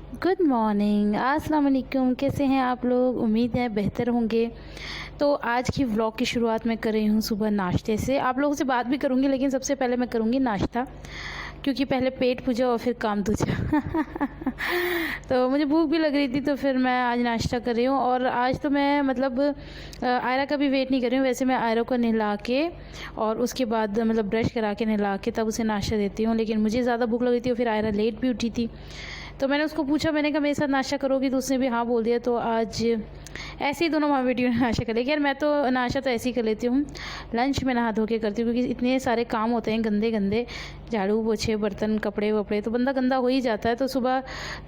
Good morning, अस्सलाम वालेकुम। कैसे हैं आप लोग? उम्मीद है बेहतर होंगे। तो आज की व्लॉग की शुरुआत मैं कर रही हूँ सुबह नाश्ते से। आप लोगों से बात भी करूँगी, लेकिन सबसे पहले मैं करूँगी नाश्ता, क्योंकि पहले पेट पूजा और फिर काम दूजा। तो मुझे भूख भी लग रही थी, तो फिर मैं आज नाश्ता कर रही हूँ। और आज तो मैं मतलब आयरा का भी वेट नहीं कर रही हूँ। वैसे मैं आयरा को नहला के और उसके बाद मतलब ब्रश करा के नहला के तब उसे नाश्ता देती हूँ, लेकिन मुझे ज़्यादा भूख लग रही थी और फिर आयरा लेट भी उठी थी। तो मैंने उसको पूछा, मैंने कहा मेरे साथ नाश्ता करोगी? तो उसने भी हाँ बोल दिया। तो आज ऐसे ही दोनों माँ बेटी ने नाश्ता कर लिया। यार मैं तो नाश्ता तो ऐसे ही कर लेती हूँ, लंच में नहा धो के करती हूँ, क्योंकि इतने सारे काम होते हैं गंदे गंदे, झाड़ू पोछे बर्तन कपड़े वपड़े, तो बंदा गंदा हो ही जाता है। तो सुबह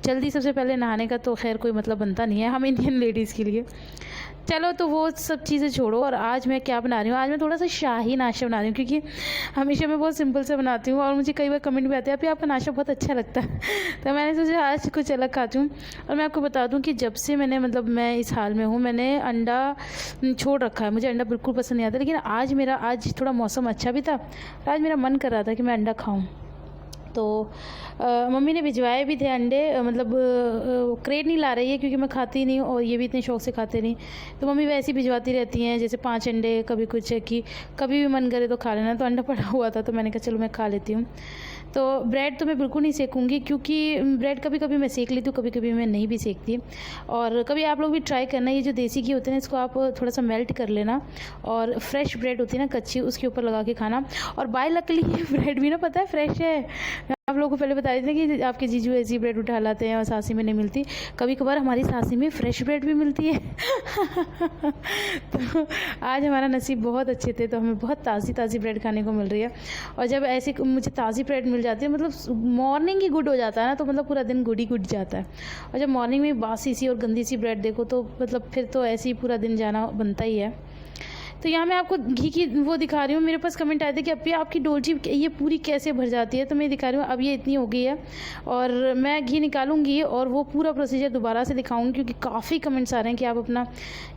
जल्दी सबसे पहले नहाने का तो खैर कोई मतलब बनता नहीं है हम इंडियन लेडीज़ के लिए। चलो तो वो सब चीज़ें छोड़ो। और आज मैं क्या बना रही हूँ? आज मैं थोड़ा सा शाही नाश्ता बना रही हूँ, क्योंकि हमेशा मैं बहुत सिंपल से बनाती हूँ और मुझे कई बार कमेंट भी आते हैं आप आपका नाश्ता बहुत अच्छा लगता है। तो मैंने सोचा आज कुछ अलग खाती हूँ। और मैं आपको बता दूँ कि जब से मैं इस हाल में हूँ, मैंने अंडा छोड़ रखा है। मुझे अंडा बिल्कुल पसंद नहीं आता, लेकिन आज थोड़ा मौसम अच्छा भी था, और आज मेरा मन कर रहा था कि मैं अंडा खाऊँ। तो मम्मी ने भिजवाए भी थे अंडे, मतलब क्रेट नहीं ला रही है क्योंकि मैं खाती नहीं हूँ और ये भी इतने शौक से खाते नहीं। तो मम्मी वैसे ही भिजवाती रहती हैं, जैसे 5 अंडे, कभी कुछ है कि कभी भी मन करे तो खा लेना। तो अंडा पड़ा हुआ था, तो मैंने कहा चलो मैं खा लेती हूँ। तो ब्रेड तो मैं बिल्कुल नहीं सेकूँगी, क्योंकि ब्रेड कभी कभी मैं सेक लेती हूँ, कभी कभी मैं नहीं भी सेकती। और कभी आप लोग भी ट्राई करना, ये जो देसी घी होते हैं इसको आप थोड़ा सा मेल्ट कर लेना, और फ्रेश ब्रेड होती है ना कच्ची, उसके ऊपर लगा के खाना। और बाय लकली ब्रेड भी ना पता है फ्रेश है। आप लोगों को पहले बता देते हैं कि आपके जीजू ऐसी ब्रेड उठा लाते हैं और सासी में नहीं मिलती। कभी कभार हमारी सासी में फ्रेश ब्रेड भी मिलती है। तो आज हमारा नसीब बहुत अच्छे थे, तो हमें बहुत ताज़ी ताज़ी ब्रेड खाने को मिल रही है। और जब ऐसी मुझे ताज़ी ब्रेड मिल जाती है, मतलब मॉर्निंग ही गुड हो जाता है ना, तो मतलब पूरा दिन गुड ही गुड जाता है। और जब मॉर्निंग में बासी सी और गंदी सी ब्रेड देखो, तो मतलब फिर तो ऐसे ही पूरा दिन जाना बनता ही है। तो यहाँ मैं आपको घी की वो दिखा रही हूँ। मेरे पास कमेंट आए थे कि अभी आपकी डोलची ये पूरी कैसे भर जाती है, तो मैं दिखा रही हूँ अब ये इतनी हो गई है। और मैं घी निकालूंगी और वो पूरा प्रोसीजर दोबारा से दिखाऊंगी, क्योंकि काफ़ी कमेंट्स आ रहे हैं कि आप अपना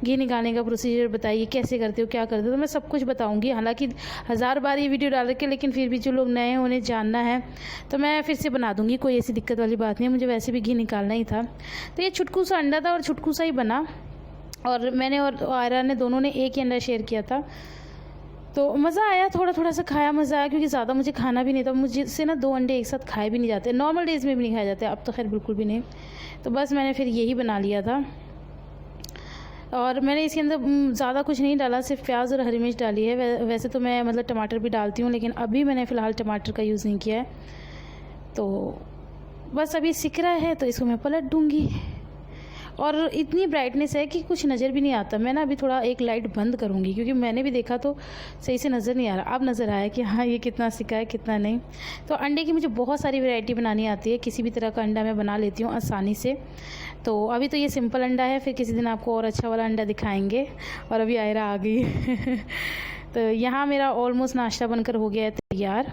घी निकालने का प्रोसीजर बताइए, कैसे करते हो, क्या करते हो। तो मैं सब कुछ बताऊँगी, हालाँकि 1000 बार ये वीडियो डाल रखे, लेकिन फिर भी जो लोग नए हैं उन्हें जानना है, तो मैं फिर से बना दूँगी। कोई ऐसी दिक्कत वाली बात नहीं है, मुझे वैसे भी घी निकालना ही था। तो ये छुटकू सा अंडा था और छुटकू सा ही बना, और मैंने और आयरा ने दोनों ने एक ही अंडा शेयर किया था। तो मज़ा आया, थोड़ा थोड़ा सा खाया, मज़ा आया, क्योंकि ज़्यादा मुझे खाना भी नहीं था। मुझे से ना 2 अंडे एक साथ खाए भी नहीं जाते, नॉर्मल डेज़ में भी नहीं खाए जाते, अब तो खैर बिल्कुल भी नहीं। तो बस मैंने फिर यही बना लिया था। और मैंने इसके अंदर ज़्यादा कुछ नहीं डाला, सिर्फ प्याज और हरी मिर्च डाली है। वैसे तो मैं मतलब टमाटर भी डालती हूँ, लेकिन अभी मैंने फ़िलहाल टमाटर का यूज़ नहीं किया है। तो बस अभी सिक रहा है, तो इसको मैं पलट दूँगी। और इतनी ब्राइटनेस है कि कुछ नज़र भी नहीं आता। मैं ना अभी थोड़ा एक लाइट बंद करूँगी, क्योंकि मैंने भी देखा तो सही से नज़र नहीं आ रहा। अब नज़र आया कि हाँ ये कितना सिका है कितना नहीं। तो अंडे की मुझे बहुत सारी वैरायटी बनानी आती है, किसी भी तरह का अंडा मैं बना लेती हूँ आसानी से। तो अभी तो ये सिंपल अंडा है, फिर किसी दिन आपको और अच्छा वाला अंडा दिखाएंगे। और अभी आयरा आ गई। तो यहाँ मेरा ऑलमोस्ट नाश्ता बनकर हो गया है तैयार।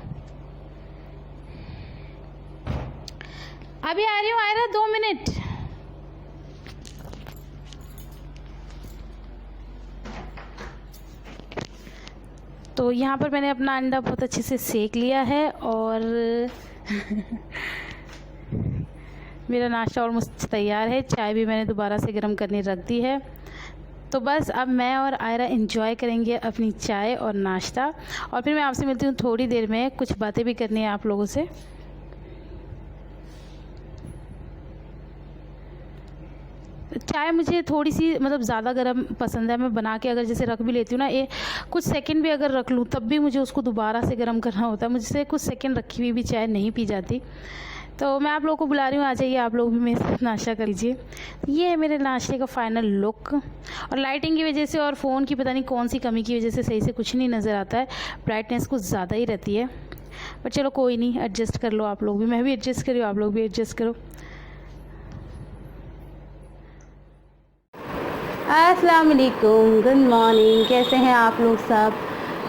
अभी आ रही हूँ आयरा, 2 मिनट। तो यहाँ पर मैंने अपना अंडा बहुत अच्छे से सेक लिया है, और मेरा नाश्ता ऑलमोस्ट तैयार है। चाय भी मैंने दोबारा से गर्म करने रख दी है। तो बस अब मैं और आयरा एंजॉय करेंगे अपनी चाय और नाश्ता, और फिर मैं आपसे मिलती हूँ थोड़ी देर में। कुछ बातें भी करनी है आप लोगों से। चाय मुझे थोड़ी सी मतलब ज़्यादा गर्म पसंद है। मैं बना के अगर जैसे रख भी लेती हूँ ना, ये कुछ सेकंड भी अगर रख लूँ, तब भी मुझे उसको दोबारा से गर्म करना होता है। मुझसे कुछ सेकंड रखी हुई भी चाय नहीं पी जाती। तो मैं आप लोगों को बुला रही हूँ, आ जाइए आप लोग भी मेरे साथ नाश्ता कर लीजिए। ये है मेरे नाश्ते का फाइनल लुक। और लाइटिंग की वजह से और फ़ोन की पता नहीं कौन सी कमी की वजह से सही से कुछ नहीं नज़र आता है, ब्राइटनेस कुछ ज़्यादा ही रहती है। पर चलो कोई नहीं, एडजस्ट कर लो आप लोग भी, मैं भी एडजस्ट करी, आप लोग भी एडजस्ट करो। अस्सलाम वालेकुम, गुड मॉर्निंग। कैसे हैं आप लोग सब?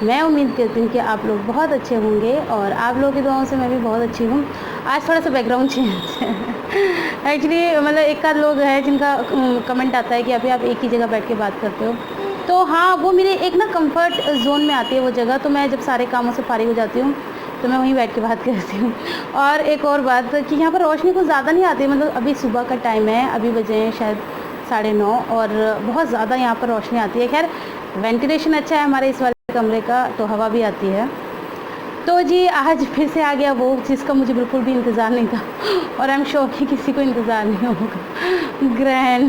मैं उम्मीद करती हूँ कि आप लोग बहुत अच्छे होंगे, और आप लोगों की दुआओं से मैं भी बहुत अच्छी हूँ। आज थोड़ा सा बैकग्राउंड चेंज है। एक्चुअली मतलब एक आध लोग हैं जिनका कमेंट आता है कि अभी आप एक ही जगह बैठ के बात करते हो। तो हाँ, वो मेरे एक ना कंफर्ट जोन में आती है वो जगह। तो मैं जब सारे कामों से फारिग हो जाती हूँ, तो मैं वहीं बैठ के बात करती हूँ। और एक और बात कि यहाँ पर रोशनी कुछ ज़्यादा नहीं आती, मतलब अभी सुबह का टाइम है, अभी बजे हैं शायद 9:30 और बहुत ज़्यादा यहाँ पर रोशनी आती है। खैर वेंटिलेशन अच्छा है हमारे इस वाले कमरे का, तो हवा भी आती है। तो जी आज फिर से आ गया वो जिसका मुझे बिल्कुल भी इंतज़ार नहीं था, और आई एम श्योर कि किसी को इंतज़ार नहीं होगा। ग्रहण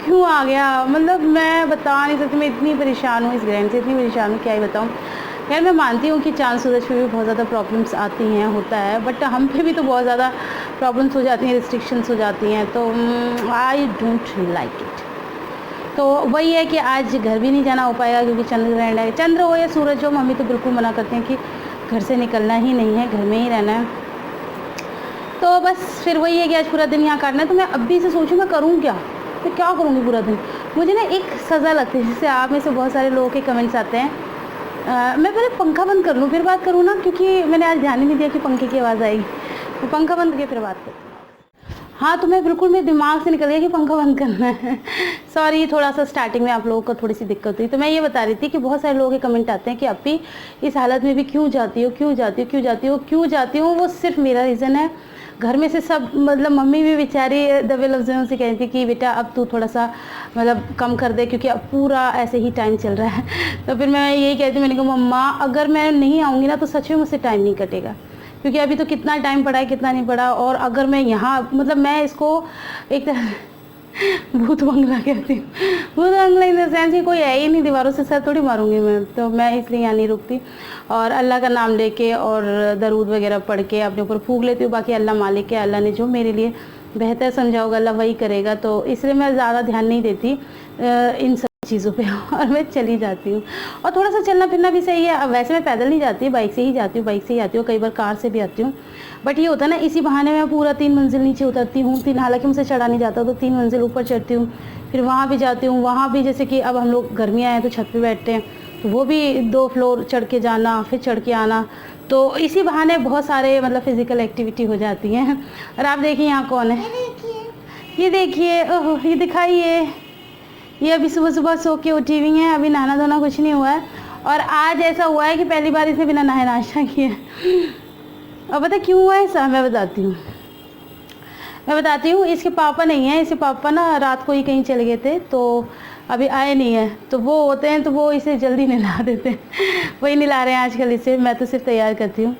क्यों आ गया, मतलब मैं बता नहीं सकती, मैं इतनी परेशान हूँ इस ग्रहण से, इतनी परेशान हूँ क्या ही बताऊँ। खैर मैं मानती हूँ कि चाँद सूरज पे भी बहुत ज़्यादा प्रॉब्लम्स आती हैं, होता है, बट हम पे भी तो बहुत ज़्यादा प्रॉब्लम्स हो जाती हैं, रिस्ट्रिक्शंस हो जाती हैं, तो आई डोंट लाइक इट। तो वही है कि आज घर भी नहीं जाना हो पाएगा क्योंकि चंद्र ग्रहण है। चंद्र हो या सूरज हो, मम्मी तो बिल्कुल मना करते हैं कि घर से निकलना ही नहीं है, घर में ही रहना है। तो बस फिर वही है कि आज पूरा दिन यहाँ काटना है। तो मैं अभी से सोचूँ मैं करूँ क्या, मैं क्या करूँगी पूरा दिन। मुझे ना एक सज़ा लगती है, जैसे आप में से बहुत सारे लोगों के कमेंट्स आते हैं, मैं पहले पंखा बंद कर लूँ फिर बात करूँ ना, क्योंकि मैंने आज ध्यान ही नहीं दिया कि पंखे की आवाज़ आएगी। तो पंखा बंद करके फिर बात करती हूँ। हाँ तो मैं बिल्कुल मेरे दिमाग से निकल गया कि पंखा बंद करना है। सॉरी, थोड़ा सा स्टार्टिंग में आप लोगों को थोड़ी सी दिक्कत हुई। तो मैं ये बता रही थी कि बहुत सारे लोगों के कमेंट आते हैं कि अपी इस हालत में भी क्यों जाती हो, क्यों जाती हो, क्यों जाती हो, क्यों जाती हो। वो सिर्फ मेरा रीज़न है। घर में से सब, मतलब मम्मी भी बेचारी दबे लफ्ज़ों से कहती कि बेटा अब तू थोड़ा सा मतलब कम कर दे, क्योंकि अब पूरा ऐसे ही टाइम चल रहा है। तो फिर मैं यही कहती, मैंने कहा मम्मा अगर मैं नहीं आऊँगी ना तो सच में मुझसे टाइम नहीं कटेगा, क्योंकि अभी तो कितना टाइम पड़ा है कितना नहीं पड़ा। और अगर मैं यहाँ, मतलब मैं इसको एक भूत बंगला कहती हूँ, भूत बंगला इन द सेंस कि कोई है ही नहीं, दीवारों से सर थोड़ी मारूंगी मैं, तो मैं इसलिए यहाँ नहीं रुकती और अल्लाह का नाम लेके और दरूद वगैरह पढ़ के अपने ऊपर फूंक लेती हूँ। बाकी अल्लाह मालिक है, अल्लाह ने जो मेरे लिए बेहतर समझा होगा अल्लाह वही करेगा, तो इसलिए मैं ज़्यादा ध्यान नहीं देती इन सब चीज़ों पे और मैं चली जाती हूँ। और थोड़ा सा चलना फिरना भी सही है। अब वैसे मैं पैदल नहीं जाती, बाइक से ही जाती हूँ, बाइक से ही आती हूँ, कई बार कार से भी आती हूँ। बट ये होता है ना, इसी बहाने मैं पूरा 3 मंजिल नीचे उतरती हूँ, हालांकि मुझसे चढ़ा नहीं जाता, तो 3 मंजिल ऊपर चढ़ती हूँ, फिर वहाँ भी जाती हूँ। वहाँ भी जैसे कि अब हम लोग गर्मियाँ हैं तो छत पर बैठते हैं, तो वो भी 2 फ्लोर चढ़ के जाना फिर चढ़ के आना, तो इसी बहाने बहुत सारे मतलब फिज़िकल एक्टिविटी हो जाती हैं। और आप देखिए यहाँ कौन है, ये देखिए, ओह ये दिखाइए, ये अभी सुबह सुबह सो के उठी हुई हैं, अभी नहाना धोना कुछ नहीं हुआ है। और आज ऐसा हुआ है कि पहली बार इसने बिना नहाए नाश्ता किया। और पता क्यों हुआ ऐसा, मैं बताती हूँ। इसके पापा नहीं है, इसके पापा ना रात को ही कहीं चले गए थे, तो अभी आए नहीं है, तो वो होते हैं तो वो इसे जल्दी नहला देते हैं। वही नहला रहे हैं आजकल इसे, मैं तो सिर्फ तैयार करती हूँ।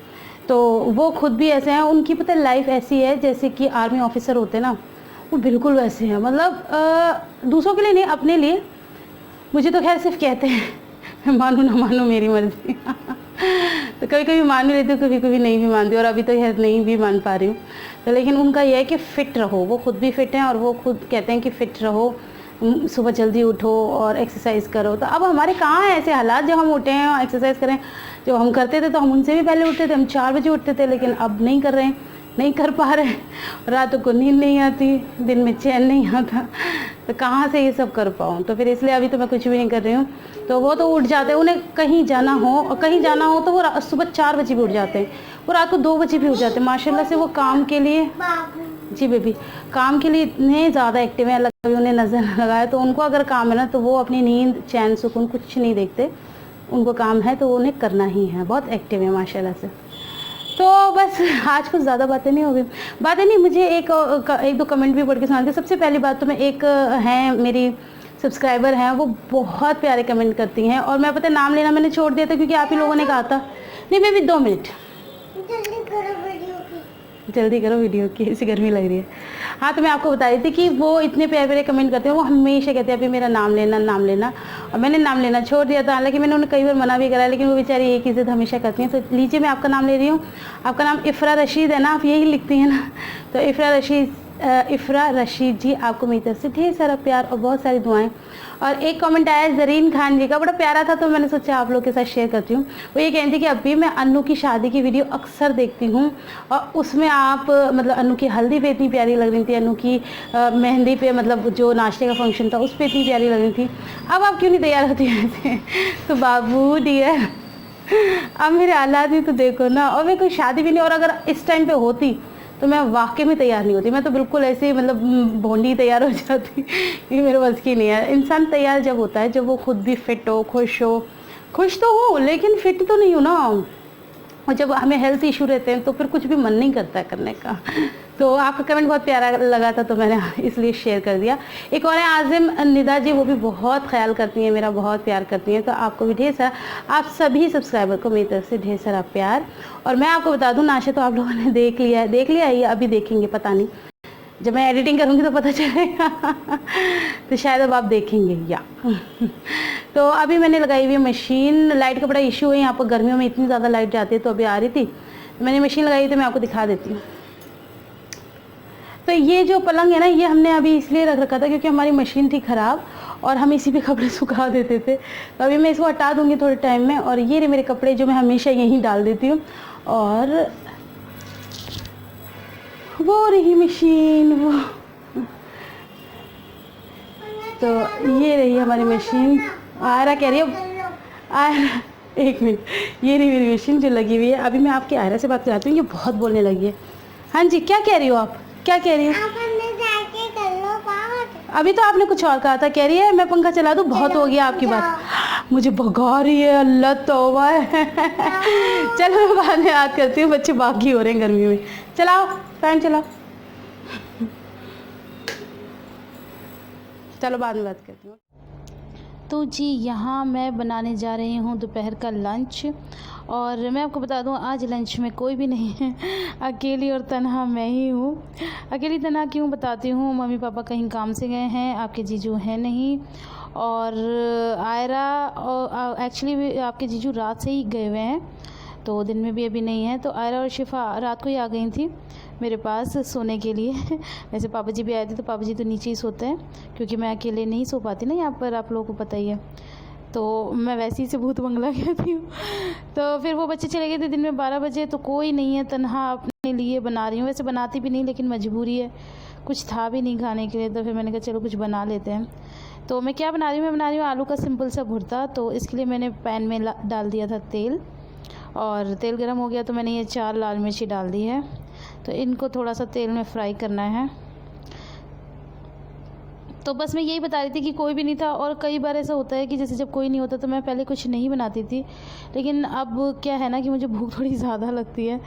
तो वो खुद भी ऐसे हैं, उनकी पता लाइफ ऐसी है जैसे कि आर्मी ऑफिसर होते ना, वो बिल्कुल वैसे हैं। मतलब दूसरों के लिए नहीं, अपने लिए। मुझे तो खैर सिर्फ कहते हैं, मानो ना मानो मेरी मर्जी। तो कभी कभी मान भी लेती हूँ, कभी कभी नहीं भी मानती, और अभी तो खैर नहीं भी मान पा रही हूँ। तो लेकिन उनका यह है कि फ़िट रहो, वो खुद भी फिट हैं और वो खुद कहते हैं कि फ़िट रहो, सुबह जल्दी उठो और एक्सरसाइज करो। तो अब हमारे कहाँ हैं ऐसे हालात जो हम उठे हैं और एक्सरसाइज करें। जो हम करते थे तो हम उनसे भी पहले उठते थे, हम 4 बजे उठते थे, लेकिन अब नहीं कर रहे हैं, नहीं कर पा रहे। रातों को नींद नहीं आती, दिन में चैन नहीं आता, तो कहाँ से ये सब कर पाऊँ। तो फिर इसलिए अभी तो मैं कुछ भी नहीं कर रही हूँ। तो वो तो उठ जाते हैं, उन्हें कहीं जाना हो, और कहीं जाना हो तो वो सुबह 4 बजे भी उठ जाते हैं, वो रात को 2 बजे भी उठ जाते हैं। माशाल्लाह से वो काम के लिए, जी बेबी, काम के लिए इतने ज़्यादा एक्टिव हैं, अल्लाह कभी उन्हें नज़र न लगाए। तो उनको अगर काम है ना तो वो अपनी नींद, चैन, सुकून कुछ नहीं देखते, उनको काम है तो उन्हें करना ही है। बहुत एक्टिव है माशाल्लाह से। तो बस आज कुछ ज़्यादा बातें नहीं हो गई, बातें नहीं, मुझे एक दो कमेंट भी पढ़ के सुनाते। सबसे पहली बात तो मैं एक हैं मेरी सब्सक्राइबर हैं, वो बहुत प्यारे कमेंट करती हैं, और मैं पता नाम लेना मैंने छोड़ दिया था क्योंकि आप ही लोगों ने कहा था। नहीं बेबी 2 मिनट, जल्दी करो वीडियो की, ऐसी गर्मी लग रही है। हाँ तो मैं आपको बता रही थी कि वो इतने प्यारे प्यारे कमेंट करते हैं, वो हमेशा कहते हैं अभी मेरा नाम लेना, नाम लेना, और मैंने नाम लेना छोड़ दिया था। हालांकि मैंने उन्हें कई बार मना भी करा, लेकिन वो बेचारी एक ही जिद हमेशा करती हैं। तो लीजिए मैं आपका नाम ले रही हूँ, आपका नाम इफ़रा रशीद है ना, आप यही लिखती हैं ना। तो इफ़रा रशीद जी, आपको मेरी तरफ से ढेर सारा प्यार और बहुत सारी दुआएं। और एक कमेंट आया ज़रीन खान जी का, बड़ा प्यारा था, तो मैंने सोचा आप लोग के साथ शेयर करती हूँ। वो ये कहती कि अभी मैं अन्नू की शादी की वीडियो अक्सर देखती हूँ, और उसमें आप मतलब अन्नू की हल्दी पे इतनी प्यारी लग रही थी, अन्नू की मेहंदी पे, मतलब जो नाश्ते का फंक्शन था उस पर इतनी प्यारी लग रही थी, अब आप क्यों नहीं तैयार होती ऐसे। तो बाबू डियर, अब मेरे हालात भी तो देखो ना, और मैं कोई शादी भी नहीं, और अगर इस टाइम पे होती तो मैं वाकई में तैयार नहीं होती, मैं तो बिल्कुल ऐसे मतलब भोंडी तैयार हो जाती। ये मेरे बस की नहीं है। इंसान तैयार जब होता है जब वो खुद भी फिट हो, खुश हो। खुश तो हूँ लेकिन फिट तो नहीं हूँ ना, और जब हमें हेल्थ इशू रहते हैं तो फिर कुछ भी मन नहीं करता है करने का। तो आपका कमेंट बहुत प्यारा लगा था तो मैंने इसलिए शेयर कर दिया। एक और है आज़िम निदा जी, वो भी बहुत ख्याल करती हैं मेरा, बहुत प्यार करती हैं। तो आपको भी ढेर सारा, आप सभी सब्सक्राइबर को मेरी तरफ से ढेर सारा प्यार। और मैं आपको बता दूं, नाशा तो आप लोगों ने देख लिया है या अभी देखेंगे पता नहीं, जब मैं एडिटिंग करूँगी तो पता चलेगा तो शायद अब आप देखेंगे या तो अभी मैंने लगाई हुई है मशीन। लाइट का बड़ा इशू है यहाँ पर, गर्मियों में इतनी ज़्यादा लाइट जाती है। तो अभी आ रही थी, मैंने मशीन लगाई थी, मैं आपको दिखा देती हूँ। तो ये जो पलंग है ना, ये हमने अभी इसलिए रख रखा था क्योंकि हमारी मशीन थी ख़राब और हम इसी पे कपड़े सुखा देते थे। तो अभी मैं इसको हटा दूँगी थोड़े टाइम में। और ये रहे मेरे कपड़े जो मैं हमेशा यहीं डाल देती हूँ। और वो रही मशीन, वो तो ये रही हमारी मशीन। आयरा कह रही है, आयरा एक मिनट, ये रही मेरी मशीन जो लगी हुई है। अभी मैं आपकी आयरा से बात कराती हूँ, ये बहुत बोलने लगी है। हाँ जी, क्या कह रही हो आप, क्या कह रही हो? अभी तो आपने कुछ और कहा था, कह रही है मैं पंखा चला दूँ, बहुत हो गया आपकी बात, मुझे भगा रही है, अल्लाह तौबा है चलो मैं बाद में याद करती हूँ, बच्चे बाकी हो रहे हैं गर्मी में। चलाओ फैन चलाओ, चलो बाद में बात करती हूँ। तो जी यहाँ मैं बनाने जा रही हूँ दोपहर का लंच। और मैं आपको बता दूँ, आज लंच में कोई भी नहीं है, अकेली और तन्हा मैं ही हूँ। अकेली तन्हा क्यों बताती हूँ, मम्मी पापा कहीं काम से गए हैं, आपके जीजू हैं नहीं। और आयरा एक्चुअली आपके जीजू रात से ही गए हुए हैं, तो दिन में भी अभी नहीं है। तो आयरा और शिफा रात को ही आ गई थी मेरे पास सोने के लिए वैसे पापा जी भी आए थे, तो पापा जी तो नीचे ही सोते हैं क्योंकि मैं अकेले नहीं सो पाती ना यहाँ पर, आप लोगों को पता ही है। तो मैं वैसे ही से भूत बंगला कहती हूँ। तो फिर वो बच्चे चले गए थे दिन में 12 बजे, तो कोई नहीं है, तन्हा अपने लिए बना रही हूँ। वैसे बनाती भी नहीं, लेकिन मजबूरी है, कुछ था भी नहीं खाने के लिए। तो फिर मैंने कहा चलो कुछ बना लेते हैं। तो मैं क्या बना रही हूँ, मैं बना रही हूँ आलू का सिंपल सा भुर्ता। तो इसके लिए मैंने पैन में डाल दिया था तेल, और तेल गर्म हो गया तो मैंने ये 4 लाल मिर्ची डाल दी है। तो इनको थोड़ा सा तेल में फ्राई करना है। तो बस मैं यही बता रही थी कि कोई भी नहीं था। और कई बार ऐसा होता है कि जैसे जब कोई नहीं होता तो मैं पहले कुछ नहीं बनाती थी, लेकिन अब क्या है ना कि मुझे भूख थोड़ी ज़्यादा लगती है,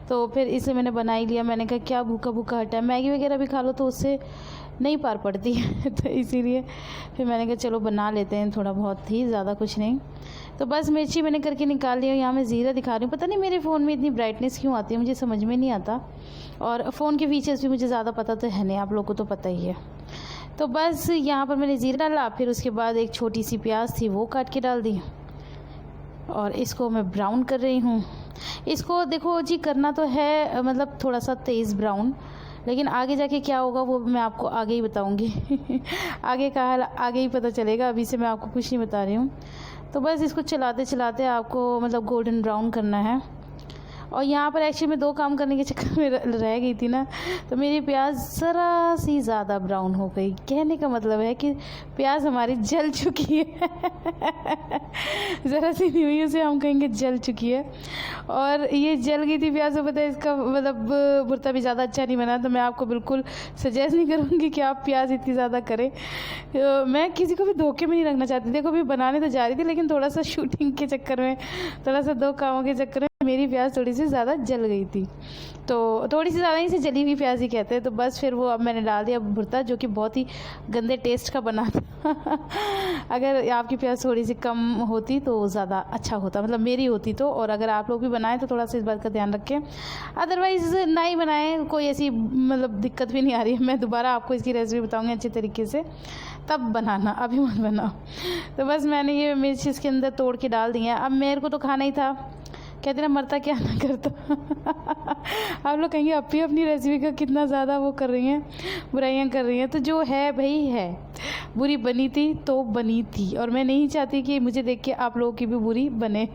तो फिर इसे मैंने बना ही लिया। मैंने कहा क्या भूखा भूखा हटा है, मैगी वगैरह भी खा लो तो उससे नहीं पार पड़ती है तो इसीलिए फिर मैंने कहा चलो बना लेते हैं, थोड़ा बहुत ही, ज़्यादा कुछ नहीं। तो बस मिर्ची मैंने करके निकाल लिया। यहाँ मैं ज़ीरा दिखा रही हूँ, पता नहीं मेरे फ़ोन में इतनी ब्राइटनेस क्यों आती है, मुझे समझ में नहीं आता। और फ़ोन के फीचर्स भी मुझे ज़्यादा पता तो है नहीं, आप लोगों को तो पता ही है। तो बस यहाँ पर मैंने ज़ीरा डाला, फिर उसके बाद एक छोटी सी प्याज थी वो काट के डाल दी, और इसको मैं ब्राउन कर रही हूँ। इसको देखो जी करना तो है मतलब थोड़ा सा तेज़ ब्राउन, लेकिन आगे जाके क्या होगा वो मैं आपको आगे ही बताऊँगी आगे का हाल आगे ही पता चलेगा, अभी से मैं आपको कुछ नहीं बता रही हूँ। तो बस इसको चलाते चलाते आपको मतलब गोल्डन ब्राउन करना है। और यहाँ पर एक्चुअली मैं 2 काम करने के चक्कर में रह गई थी ना, तो मेरी प्याज ज़रा सी ज़्यादा ब्राउन हो गई। कहने का मतलब है कि प्याज हमारी जल चुकी है ज़रा सी नहीं हुई, उसे हम कहेंगे जल चुकी है। और ये जल गई थी प्याज, तो पता है इसका मतलब भुर्ता भी ज़्यादा अच्छा नहीं बना। तो मैं आपको बिल्कुल सजेस्ट नहीं करूँगी कि आप प्याज इतनी ज़्यादा करें। मैं किसी को भी धोखे में नहीं रखना चाहती। देखो अभी बनाने तो जा रही थी, लेकिन थोड़ा सा शूटिंग के चक्कर में, थोड़ा सा 2 कामों के चक्कर में मेरी प्याज थोड़ी सी ज़्यादा जल गई थी। तो थोड़ी सी ज़्यादा ही से जली हुई प्याज ही कहते हैं। तो बस फिर वो अब मैंने डाल दिया भुर्ता, जो कि बहुत ही गंदे टेस्ट का बना था अगर आपकी प्याज थोड़ी सी कम होती तो ज़्यादा अच्छा होता, मतलब मेरी होती तो। और अगर आप लोग भी बनाएं तो थोड़ा सा इस बात का ध्यान रखें, अदरवाइज़ ना ही बनाएं, कोई ऐसी मतलब दिक्कत भी नहीं आ रही है। मैं दोबारा आपको इसकी रेसिपी बताऊँगी अच्छे तरीके से, तब बनाना, अभी मत बनाओ। तो बस मैंने ये मिर्च इसके अंदर तोड़ के डाल दी है। अब मेरे को तो खाना ही था, कहते ना मरता क्या ना करता आप लोग कहेंगे अपनी अपनी रेसिपी का कितना ज़्यादा वो कर रही हैं, बुराइयां कर रही हैं। तो जो है भाई है, बुरी बनी थी तो बनी थी, और मैं नहीं चाहती कि मुझे देख के आप लोगों की भी बुरी बने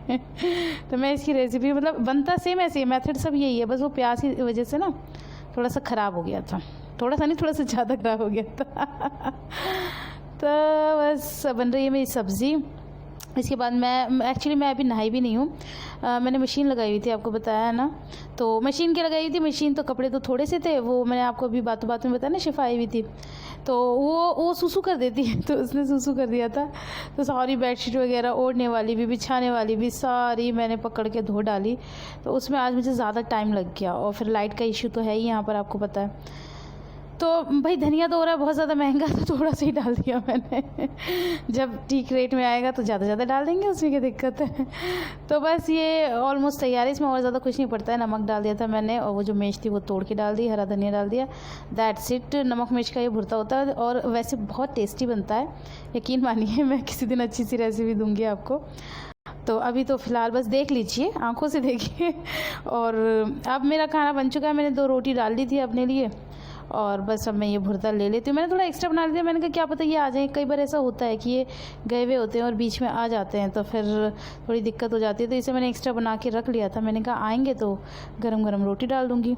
तो मैं इसकी रेसिपी मतलब बनता सेम ऐसे, मेथड सब यही है, बस वो प्याज की वजह से ना थोड़ा सा ख़राब हो गया था, थोड़ा सा नहीं थोड़ा सा ज़्यादा ख़राब हो गया था तो बस बन रही है मेरी सब्ज़ी। इसके बाद मैं अभी नहाई भी नहीं हूँ। मैंने मशीन लगाई हुई थी, आपको बताया है ना। तो मशीन की लगाई हुई थी मशीन, तो कपड़े तो थोड़े से थे, वो मैंने आपको अभी बातों बातों में बताया ना, शिफा आई हुई थी, तो वो सूसू कर देती है, तो उसने सूसू कर दिया था। तो सारी बेडशीट वगैरह ओढ़ने वाली भी बिछाने वाली भी सारी मैंने पकड़ के धो डाली। तो उसमें आज मुझे ज़्यादा टाइम लग गया, और फिर लाइट का इशू तो है ही यहाँ पर, आपको पता है। तो भाई धनिया तो हो रहा है बहुत ज़्यादा महंगा, तो थोड़ा सा ही डाल दिया मैंने। जब ठीक रेट में आएगा तो ज़्यादा डाल देंगे, उसमें क्या दिक्कत है। तो बस ये ऑलमोस्ट तैयार है, इसमें और ज़्यादा कुछ नहीं पड़ता है। नमक डाल दिया था मैंने, और वो जो मिर्च थी वो तोड़ के डाल दी, हरा धनिया डाल दिया, दैट्स इट। नमक मिर्च का ये भुर्ता होता है, और वैसे बहुत टेस्टी बनता है, यकीन मानिए। मैं किसी दिन अच्छी सी रेसिपी दूँगी आपको। तो अभी तो फ़िलहाल बस देख लीजिए, आंखों से देखिए। और अब मेरा खाना बन चुका है, मैंने 2 रोटी डाल दी थी अपने लिए, और बस अब मैं ये भुर्ता ले लेती हूँ। मैंने थोड़ा एक्स्ट्रा बना लिया, मैंने कहा क्या पता ये आ जाए। कई बार ऐसा होता है कि ये गए हुए होते हैं और बीच में आ जाते हैं, तो फिर थोड़ी दिक्कत हो जाती है। तो इसे मैंने एक्स्ट्रा बना के रख लिया था, मैंने कहा आएंगे तो गरम गरम रोटी डाल दूँगी।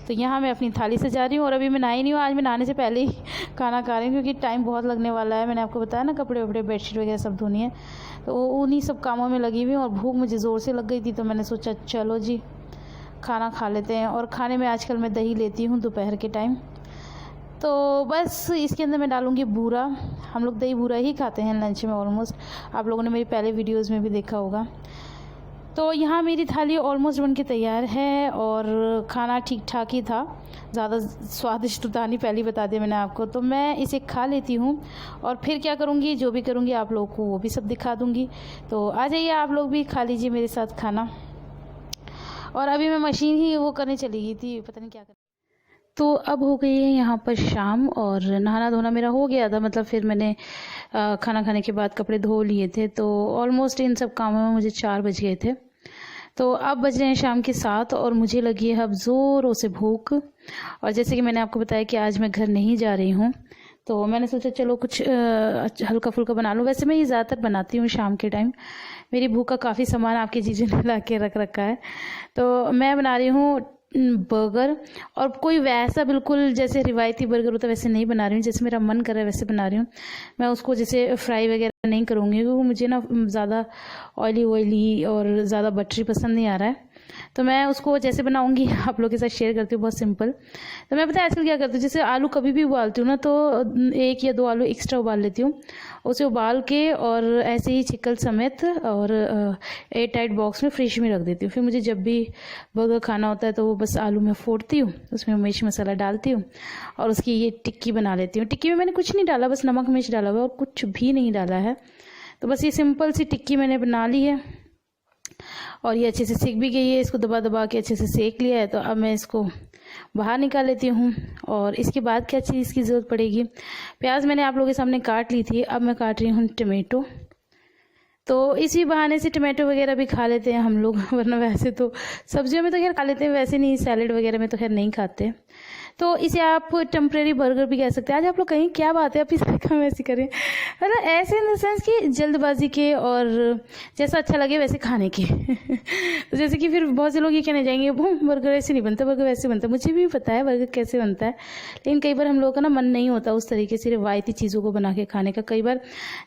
तो यहाँ मैं अपनी थाली सजा रही हूँ, और अभी मैं नहाई नहीं हूँ, आज मैं नहाने से पहले ही खाना खा रही हूँ, क्योंकि टाइम बहुत लगने वाला है। मैंने आपको बताया ना, कपड़े वपड़े बेडशीट वगैरह सब धोनी है, तो उन्हीं सब कामों में लगी हुई हूँ। और भूख मुझे ज़ोर से लग गई थी, तो मैंने सोचा चलो जी खाना खा लेते हैं। और खाने में आजकल मैं दही लेती हूँ दोपहर के टाइम। तो बस इसके अंदर मैं डालूँगी बूरा। हम लोग दही बूरा ही खाते हैं लंच में ऑलमोस्ट, आप लोगों ने मेरी पहले वीडियोज़ में भी देखा होगा। तो यहाँ मेरी थाली ऑलमोस्ट बन के तैयार है, और खाना ठीक ठाक ही था, ज़्यादा स्वादिष्ट तो था नहीं, पहले ही बता दिया मैंने आपको। तो मैं इसे खा लेती हूँ, और फिर क्या करूँगी, जो भी करूँगी आप लोगों को वो भी सब दिखा दूँगी। तो आ जाइए आप लोग भी खा लीजिए मेरे साथ खाना। और अभी मैं मशीन ही वो करने चली गई थी, पता नहीं क्या कर। तो अब हो गई है यहाँ पर शाम, और नहाना धोना मेरा हो गया था, मतलब फिर मैंने खाना खाने के बाद कपड़े धो लिए थे। तो ऑलमोस्ट इन सब कामों में मुझे 4 बज गए थे। तो अब बज रहे हैं शाम के 7, और मुझे लगी है अब ज़ोरों से भूख। और जैसे कि मैंने आपको बताया कि आज मैं घर नहीं जा रही हूँ, तो मैंने सोचा चलो कुछ हल्का फुल्का बना लूँ। वैसे मैं ये ज़्यादातर बनाती हूँ शाम के टाइम, मेरी भूख का काफ़ी सामान आपके जीजू ने ला के रख रखा है। तो मैं बना रही हूँ बर्गर, और कोई वैसा बिल्कुल जैसे रिवायती बर्गर होता है वैसे नहीं बना रही हूँ, जैसे मेरा मन कर रहा है वैसे बना रही हूँ। मैं उसको जैसे फ्राई वगैरह नहीं करूँगी, क्योंकि मुझे ना ज़्यादा ऑयली और ज़्यादा बटरी पसंद नहीं आ रहा है। तो मैं उसको जैसे बनाऊंगी आप लोगों के साथ शेयर करती हूँ, बहुत सिंपल। तो मैं पता है आजकल क्या करती हूँ, जैसे आलू कभी भी उबालती हूँ ना, तो 1 या 2 आलू एक्स्ट्रा उबाल लेती हूँ, उसे उबाल के और ऐसे ही छिकल समेत और एयर टाइट बॉक्स में फ्रिज में रख देती हूँ। फिर मुझे जब भी बर्गर खाना होता है तो वो बस आलू में फोड़ती हूँ, उसमें मिर्च मसाला डालती हूँ और उसकी ये टिक्की बना लेती हूँ। टिक्की में मैंने कुछ नहीं डाला, बस नमक मिर्च डाला हुआ और कुछ भी नहीं डाला है। तो बस ये सिंपल सी टिक्की मैंने बना ली है और ये अच्छे से सेक भी गई है। इसको दबा दबा के अच्छे से सेक लिया है। तो अब मैं इसको बाहर निकाल लेती हूँ। और इसके बाद क्या चीज़ की ज़रूरत पड़ेगी, प्याज मैंने आप लोगों के सामने काट ली थी, अब मैं काट रही हूँ टमाटो। तो इसी बहाने से टमाटो वगैरह भी खा लेते हैं हम लोग, वरना वैसे तो सब्जियों में तो खैर खा लेते हैं, वैसे नहीं सैलेड वगैरह में तो खैर नहीं खाते। तो इसे आप टेम्प्रेरी बर्गर भी कह सकते हैं। आज आप लोग कहीं क्या बात है, आप इस काम ऐसे करें, मतलब ऐसे इन द सेंस कि जल्दबाजी के और जैसा अच्छा लगे वैसे खाने के। तो जैसे कि फिर बहुत से लोग ये कहने जाएंगे बर्गर ऐसे नहीं बनता, बर्गर वैसे बनता है। मुझे भी पता है बर्गर कैसे बनता है, लेकिन कई बार हम लोगों का ना मन नहीं होता उस तरीके से रिवायती चीज़ों को बना के खाने का। कई बार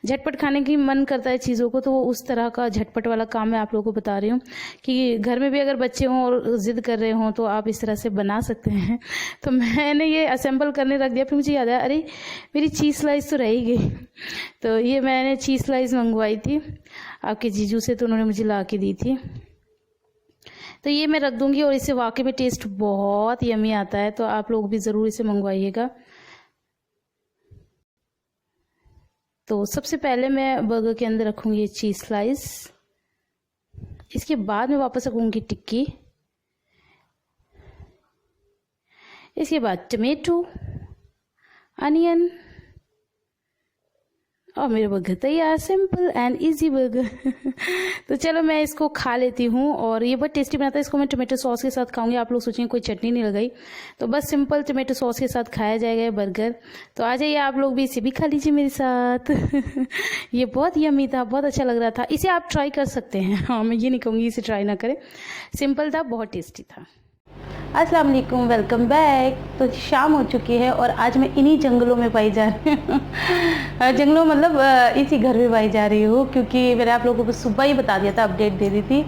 झटपट खाने की मन करता है चीज़ों को, तो वो उस तरह का झटपट वाला काम मैं आप लोगों को बता रही हूँ कि घर में भी अगर बच्चे हों और ज़िद कर रहे हों तो आप इस तरह से बना सकते हैं। तो मैंने ये असेंबल करने रख दिया, फिर मुझे याद आया अरे मेरी चीज़ स्लाइस तो रह ही गई। तो ये मैंने चीज़ स्लाइस मंगवाई थी आपके जीजू से, तो उन्होंने मुझे ला के दी थी। तो ये मैं रख दूंगी और इससे वाकई में टेस्ट बहुत यमी आता है, तो आप लोग भी ज़रूर इसे मंगवाइएगा। तो सबसे पहले मैं बर्गर के अंदर रखूंगी चीज़ स्लाइस, इसके बाद मैं वापस रखूंगी टिक्की, इसके बाद टमेटो, अनियन, और मेरा बर्गर तैयार, सिंपल एंड इजी बर्गर। तो चलो मैं इसको खा लेती हूँ। और ये बहुत टेस्टी बनाता है, इसको मैं टमाटो सॉस के साथ खाऊंगी। आप लोग सोचेंगे कोई चटनी नहीं लगाई, तो बस सिंपल टमाटो सॉस के साथ खाया जाएगा ये बर्गर। तो आ जाइए आप लोग भी इसे भी खा लीजिए मेरे साथ। ये बहुत यम्मी था, बहुत अच्छा लग रहा था, इसे आप ट्राई कर सकते हैं। हाँ, मैं ये नहीं कहूँगी इसे ट्राई ना करें, सिंपल था, बहुत टेस्टी था। अस्सलाम वालेकुम, वेलकम बैक। तो शाम हो चुकी है और आज मैं इन्हीं जंगलों में पाई जा रही हूँ। जंगलों मतलब इसी घर में पाई जा रही हूँ, क्योंकि मैंने आप लोगों को सुबह ही बता दिया था, अपडेट दे दी थी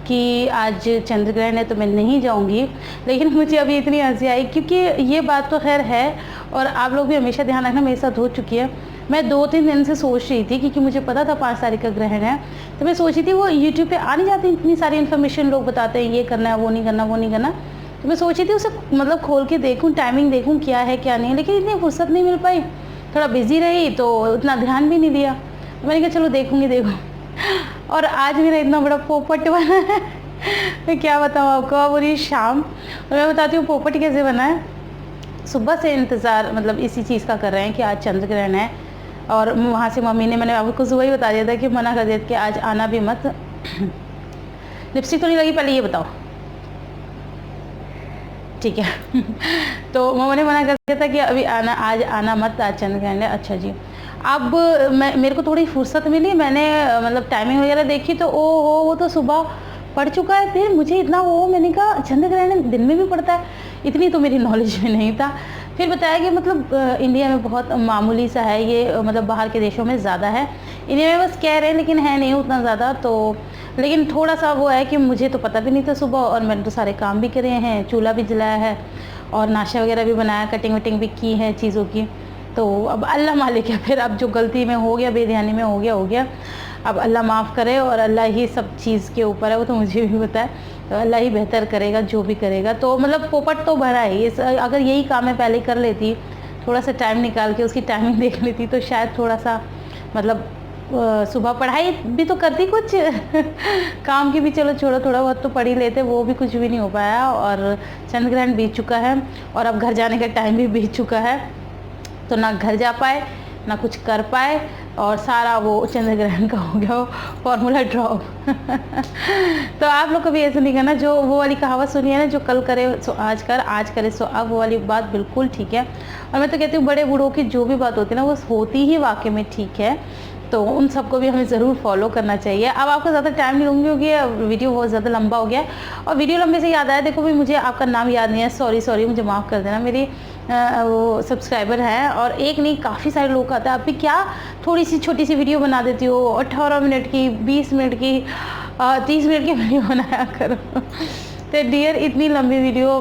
कि आज चंद्र ग्रहण है तो मैं नहीं जाऊंगी। लेकिन मुझे अभी इतनी हंसी आई, क्योंकि ये बात तो खैर है और आप लोग भी हमेशा ध्यान रखना, मेरे साथ हो चुकी है। मैं 2-3 दिन से सोच रही थी, क्योंकि मुझे पता था 5 तारीख का ग्रहण है, तो मैं सोच रही थी वो यूट्यूब पे आ नहीं जाती इतनी सारी इन्फॉर्मेशन, लोग बताते हैं ये करना है, वो नहीं करना, वो नहीं करना। तो मैं सोच रही थी उसे मतलब खोल के देखूं, टाइमिंग देखूं क्या है क्या नहीं है, लेकिन इतनी फुर्सत नहीं मिल पाई, थोड़ा बिजी रही तो उतना ध्यान भी नहीं दिया। तो मैंने कहा चलो देखूंगी। और आज मेरा इतना बड़ा पोपट बना है, मैं क्या बताऊँ आपको। अब पूरी शाम, और मैं बताती हूँ पोपट कैसे बना है। सुबह से इंतज़ार मतलब इसी चीज़ का कर रहे हैं कि आज चंद्र ग्रहण है, और वहाँ से मम्मी ने, मैंने आपको सुबह ही बता दिया था कि मना कर दिया कि आज आना भी मत। लिपस्टिक तो नहीं लगी, पहले ये बताओ, ठीक है। तो मम्मा ने मना कर दिया था कि अभी आना, आज आना मत, आज चंद्र ग्रहण है। अच्छा जी। अब मेरे को थोड़ी फुर्सत मिली, मैंने मतलब टाइमिंग वगैरह देखी तो ओ हो, वो तो सुबह पड़ चुका है। फिर मुझे इतना वो, मैंने कहा चंद्र ग्रहण दिन में भी पड़ता है, इतनी तो मेरी नॉलेज में नहीं था। फिर बताया कि मतलब इंडिया में बहुत मामूली सा है ये, मतलब बाहर के देशों में ज़्यादा है, इंडिया में बस कह रहे हैं लेकिन है नहीं उतना ज़्यादा। तो लेकिन थोड़ा सा वो है कि मुझे तो पता भी नहीं था सुबह, और मैंने तो सारे काम भी करे हैं, चूल्हा भी जलाया है और नाश्ता वगैरह भी बनाया, कटिंग वटिंग भी की है चीज़ों की। तो अब अल्लाह मालिक है, फिर अब जो गलती में हो गया, बेध्यानी में हो गया। अब अल्लाह माफ़ करे, और अल्लाह ही सब चीज़ के ऊपर है, वो तो मुझे भी पता है। तो अल्लाह ही बेहतर करेगा जो भी करेगा। तो मतलब पोपट तो भरा है, अगर यही काम मैं पहले कर लेती, थोड़ा सा टाइम निकाल के उसकी टाइमिंग देख लेती, तो शायद थोड़ा सा मतलब सुबह पढ़ाई भी तो करती कुछ। काम की भी चलो छोड़ो, थोड़ा बहुत तो पढ़ ही लेते, वो भी कुछ भी नहीं हो पाया। और चंद्र ग्रहण बीत चुका है और अब घर जाने का टाइम भी बीत चुका है, तो ना घर जा पाए ना कुछ कर पाए, और सारा वो चंद्र ग्रहण का हो गया फॉर्मूला ड्रॉप। तो आप लोग कभी ऐसा नहीं करना, जो वो वाली कहावत सुनी है ना, जो कल करे सो आज कर, आज करे सो अब, वो वाली बात बिल्कुल ठीक है। और मैं तो कहती हूँ बड़े बूढ़ों की जो भी बात होती है ना, वो होती ही वाकई में ठीक है। तो उन सबको भी हमें ज़रूर फॉलो करना चाहिए। अब आपको ज़्यादा टाइम नहीं लूँगी, क्योंकि वीडियो बहुत ज़्यादा लंबा हो गया। और वीडियो लंबे से याद आया, देखो भी मुझे आपका नाम याद नहीं है, सॉरी मुझे माफ़ कर देना। मेरी वो सब्सक्राइबर हैं, और एक नहीं काफ़ी सारे लोग आते हैं, आप भी क्या थोड़ी सी छोटी सी वीडियो बना देती हो, 18 मिनट की, 20 मिनट की, 30 मिनट की वीडियो बनाया करो। तो डियर, इतनी लंबी वीडियो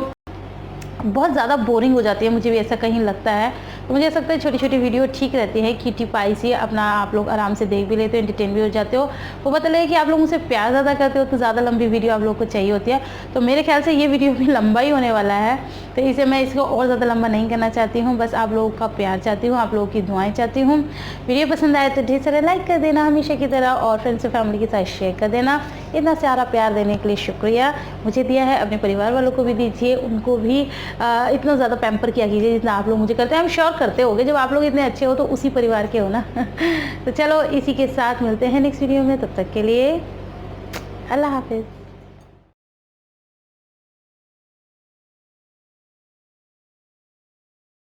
बहुत ज़्यादा बोरिंग हो जाती है, मुझे भी ऐसा कहीं लगता है। तो मुझे ऐसा लगता है छोटी छोटी वीडियो ठीक रहती है, किटी पाई सी, अपना आप लोग आराम से देख भी लेते हो, एंटरटेन भी हो जाते हो। वो पता लगे कि आप लोग मुझसे प्यार ज़्यादा करते हो, तो ज़्यादा लंबी वीडियो आप लोग को चाहिए होती है। तो मेरे ख्याल से ये वीडियो भी लंबा ही होने वाला है, तो इसे मैं इसको और ज़्यादा लंबा नहीं करना चाहती हूँ। बस आप लोगों का प्यार चाहती हूँ, आप लोगों की दुआएँ चाहती हूँ। वीडियो पसंद आए तो ढेर सारा लाइक कर देना हमेशा की तरह, और फ्रेंड्स और फैमिली के साथ शेयर कर देना। इतना सारा प्यार देने के लिए शुक्रिया। मुझे दिया है, अपने परिवार वालों को भी दीजिए, उनको भी इतना ज़्यादा पैम्पर किया कीजिए जितना आप लोग मुझे करते हैं। हम श्योर करते होगे, जब आप लोग इतने अच्छे हो तो उसी परिवार के हो ना। तो चलो इसी के साथ मिलते हैं नेक्स्ट वीडियो में, तब तक के लिए अल्लाह हाफिज़।